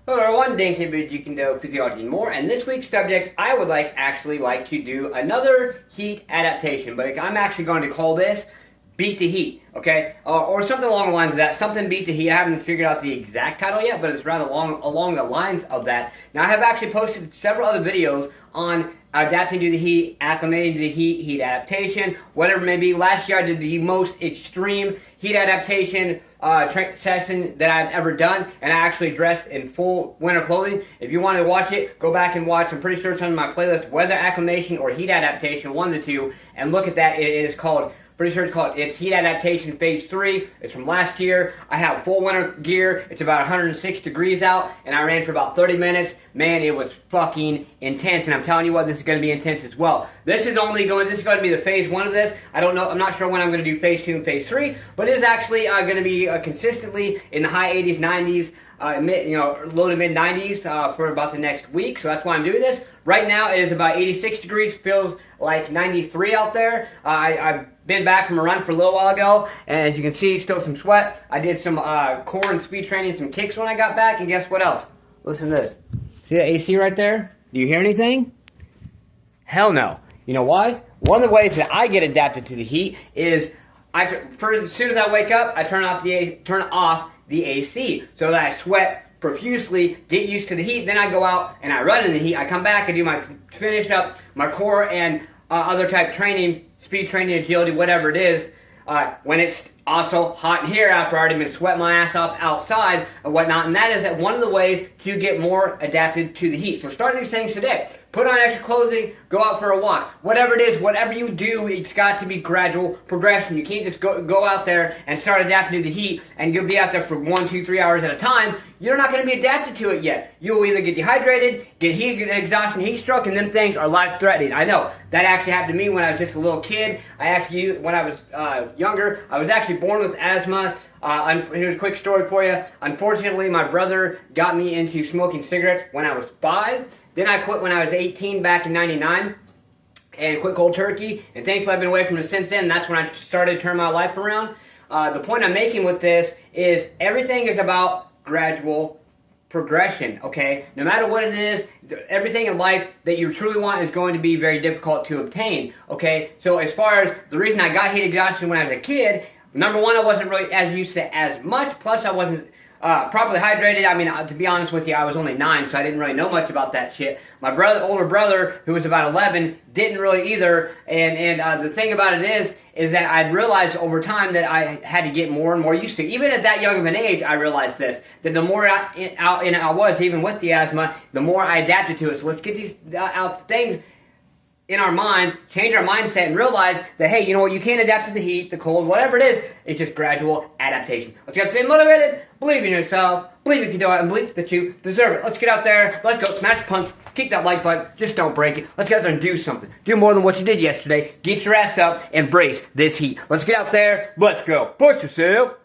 Hello everyone, Dan Jeet, you can do physiology and more. And this week's subject, I would actually like to do another heat adaptation, but I'm actually going to call this Beat the Heat, okay? Or something along the lines of that. Something Beat the Heat. I haven't figured out the exact title yet, but it's rather along the lines of that. Now, I have actually posted several other videos on adapting to the heat, acclimating to the heat, heat adaptation, whatever it may be. Last year, I did the most extreme heat adaptation session that I've ever done, and I actually dressed in full winter clothing. If you want to watch it, go back and watch. I'm pretty sure it's on my playlist, weather acclimation or heat adaptation, one of the two, and look at that. It is called, pretty sure it's heat adaptation phase 3. It's from last year. I have full winter gear. It's about 106 degrees out, and I ran for about 30 minutes. Man, it was fucking intense, and I'm telling you what, this is going to be intense as well. This is going to be the phase 1 of this. I don't know, I'm not sure when I'm going to do phase 2 and phase 3, but it is actually going to be consistently in the high 80s, 90s, low to mid 90s for about the next week. So that's why I'm doing this. Right now it is about 86 degrees. Feels like 93 out there. I've been back from a run for a little while ago, and as you can see, still some sweat. I did some core and speed training, some kicks when I got back, and guess what else? Listen to this. See the AC right there? Do you hear anything? Hell no. You know why? One of the ways that I get adapted to the heat is as soon as I wake up, I turn off the AC so that I sweat profusely, get used to the heat. Then I go out and I run in the heat. I come back and finish up my core and other type training, speed training, agility, whatever it is. When it's also hot in here after I've already been sweating my ass off outside and whatnot. And that is one of the ways to get more adapted to the heat. So start these things today. Put on extra clothing, go out for a walk. Whatever it is, whatever you do, it's got to be gradual progression. You can't just go out there and start adapting to the heat and you'll be out there for 1, 2, 3 hours at a time. You're not going to be adapted to it yet. You'll either get dehydrated, get exhaustion, heat stroke, and them things are life-threatening. I know. That actually happened to me when I was just a little kid. When I was younger, I was actually born with asthma. Here's a quick story for you. Unfortunately, my brother got me into smoking cigarettes when I was 5. Then I quit when I was 18 back in 99 and quit cold turkey. And thankfully, I've been away from it since then. That's when I started to turn my life around. The point I'm making with this is everything is about gradual progression, okay? No matter what it is, everything in life that you truly want is going to be very difficult to obtain, okay? So as far as the reason I got heat exhaustion when I was a kid, number one, I wasn't really as used to as much, plus I wasn't properly hydrated. I mean, to be honest with you, I was only 9, so I didn't really know much about that shit. My older brother, who was about 11, didn't really either, and the thing about it is that I'd realized over time that I had to get more and more used to it. Even at that young of an age, I realized this, that the more I was, even with the asthma, the more I adapted to it. So let's get these things in our minds, change our mindset, and realize that, hey, you know what, you can't adapt to the heat, the cold, whatever it is. It's just gradual adaptation. Let's get stay motivated, believe in yourself, believe you can do it, and believe that you deserve it. Let's get out there, let's go, smash punch, kick that like button, just don't break it. Let's get out there and do something. Do more than what you did yesterday. Get your ass up and brace this heat. Let's get out there, let's go. Push yourself.